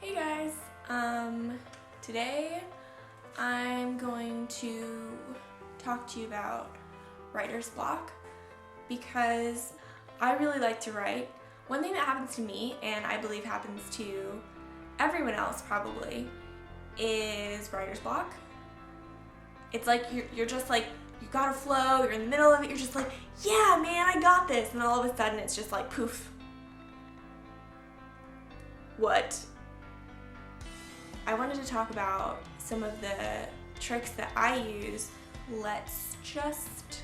Hey guys, today I'm going to talk to you about writer's block because I really like to write. One thing that happens to me, and I believe happens to everyone else probably, is writer's block. It's like you're just like, you got a flow, you're in the middle of it, you're just like, yeah man, I got this, and then all of a sudden it's just like poof. What? I wanted to talk about some of the tricks that I use. Let's just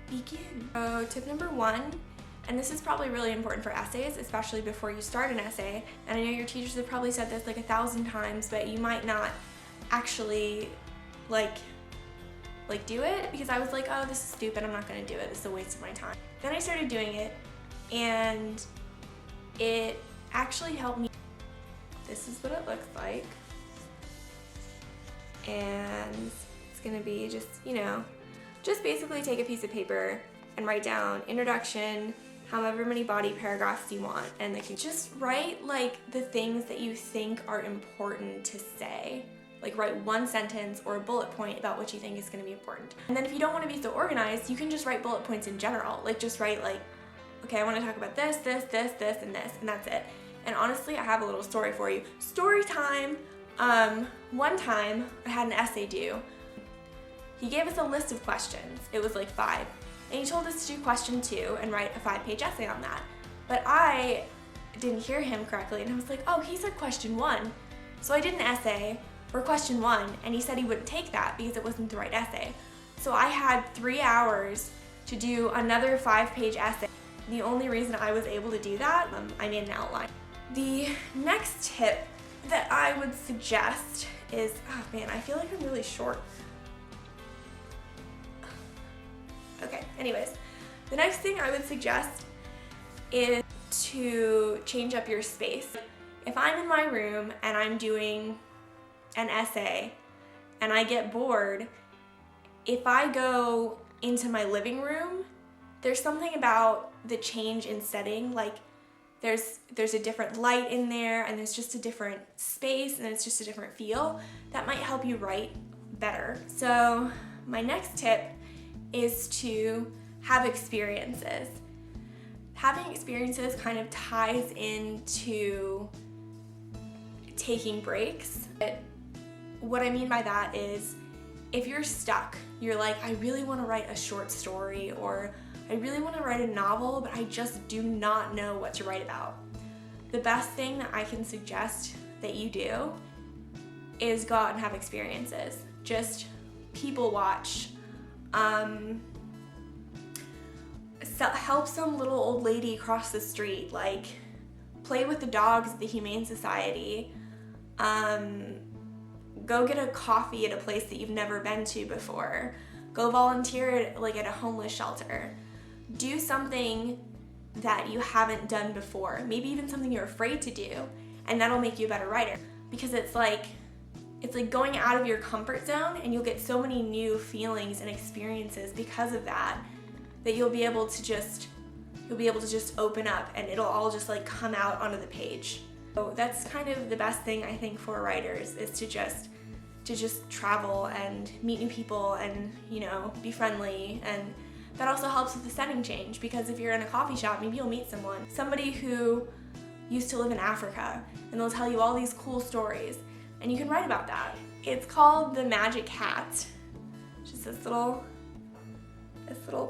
begin. So tip number one, and this is probably really important for essays, especially before you start an essay, and I know your teachers have probably said this like 1,000 times, but you might not actually like do it, because I was like, oh, this is stupid, I'm not gonna do it, this is a waste of my time. Then I started doing it, and it actually helped me. This is what it looks like, and it's gonna be just, just basically take a piece of paper and write down introduction, however many body paragraphs you want, and then you just write like the things that you think are important to say. Like write one sentence or a bullet point about what you think is gonna be important. And then if you don't wanna be so organized, you can just write bullet points in general. Like just write like, okay, I wanna talk about this, this, this, this, and this, and that's it. And honestly, I have a little story for you. Story time. One time I had an essay due. He gave us a list of questions. It was like 5. And he told us to do question 2 and write a 5-page essay on that. But I didn't hear him correctly, and I was like, oh, he said question 1. So I did an essay for question 1, and he said he wouldn't take that because it wasn't the right essay. So I had 3 hours to do another 5-page essay. The only reason I was able to do that, I made an outline. The next tip that I would suggest is, oh man, I feel like I'm really short. Okay, anyways, the next thing I would suggest is to change up your space. If I'm in my room and I'm doing an essay and I get bored, if I go into my living room, there's something about the change in setting, like there's a different light in there, and there's just a different space, and it's just a different feel that might help you write better. So my next tip is to have experiences. Having experiences kind of ties into taking breaks. What I mean by that is, if you're stuck, you're like, I really want to write a short story, or I really want to write a novel, but I just do not know what to write about. The best thing that I can suggest that you do is go out and have experiences. Just people watch. Help some little old lady cross the street. Like, play with the dogs at the Humane Society. Go get a coffee at a place that you've never been to before. Go volunteer at a homeless shelter. Do something that you haven't done before, maybe even something you're afraid to do, and that'll make you a better writer. Because it's like going out of your comfort zone, and you'll get so many new feelings and experiences because of that you'll be able to just open up, and it'll all just like come out onto the page. So that's kind of the best thing I think for writers, is to just travel and meet new people and be friendly. And that also helps with the setting change, because if you're in a coffee shop, maybe you'll meet somebody who used to live in Africa, and they'll tell you all these cool stories, and you can write about that. It's called the Magic Hat. Just this little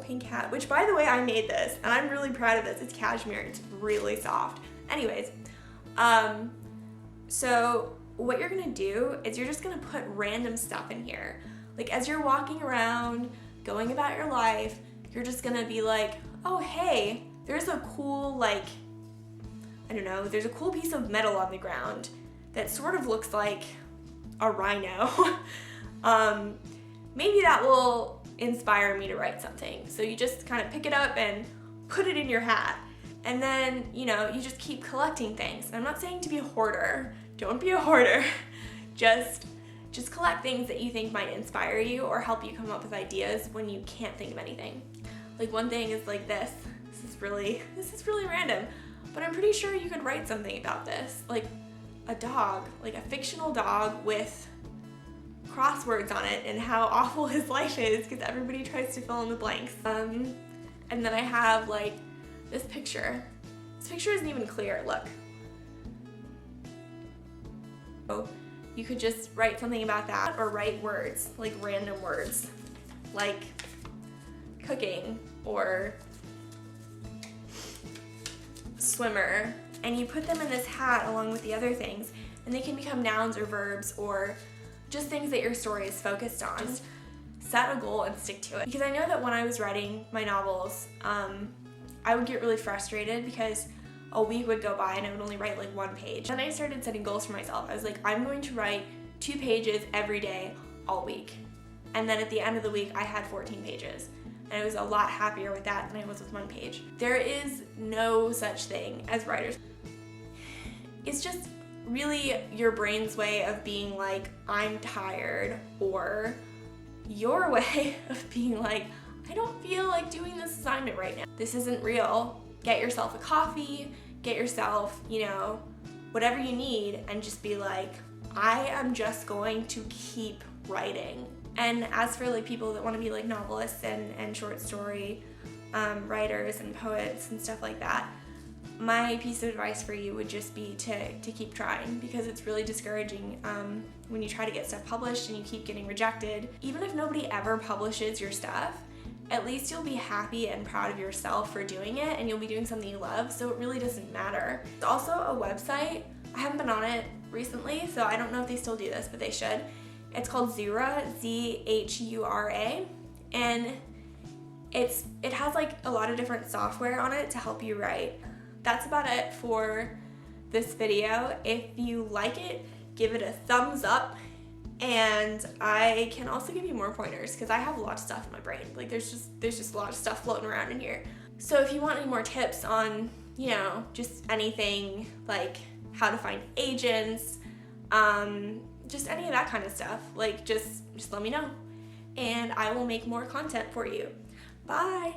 pink hat, which by the way, I made this, and I'm really proud of this. It's cashmere, it's really soft. Anyways, so what you're gonna do is you're just gonna put random stuff in here. Like as you're walking around, going about your life, you're just gonna be like, oh hey, there's a cool there's a cool piece of metal on the ground that sort of looks like a rhino. Maybe that will inspire me to write something. So you just kind of pick it up and put it in your hat. And then, you just keep collecting things. And I'm not saying to be a hoarder. Don't be a hoarder. Just collect things that you think might inspire you or help you come up with ideas when you can't think of anything. Like one thing is like this. This is really random, but I'm pretty sure you could write something about this. Like a dog, like a fictional dog with crosswords on it and how awful his life is because everybody tries to fill in the blanks. And then I have like this picture. This picture isn't even clear, look. So you could just write something about that or write words, like random words, like cooking or swimmer, and you put them in this hat along with the other things, and they can become nouns or verbs or just things that your story is focused on. Just set a goal and stick to it. Because I know that when I was writing my novels, I would get really frustrated because a week would go by and I would only write like 1 page. Then I started setting goals for myself. I was like, I'm going to write 2 pages every day all week. And then at the end of the week, I had 14 pages. And I was a lot happier with that than I was with 1 page. There is no such thing as writers. It's just really your brain's way of being like, I'm tired, or your way of being like, I don't feel like doing this assignment right now. This isn't real. Get yourself a coffee, get yourself, you know, whatever you need, and just be like, I am just going to keep writing. And as for like people that want to be like novelists and short story writers and poets and stuff like that, my piece of advice for you would just be to keep trying, because it's really discouraging when you try to get stuff published and you keep getting rejected. Even if nobody ever publishes your stuff, at least you'll be happy and proud of yourself for doing it, and you'll be doing something you love, so it really doesn't matter. There's also a website. I haven't been on it recently, so I don't know if they still do this, but they should. It's called Zhura, Z-H-U-R-A, and it has like a lot of different software on it to help you write. That's about it for this video. If you like it, give it a thumbs up, and I can also give you more pointers because I have a lot of stuff in my brain. Like there's just a lot of stuff floating around in here. So if you want any more tips on, you know, just anything like how to find agents, just any of that kind of stuff, like just let me know and I will make more content for you. Bye.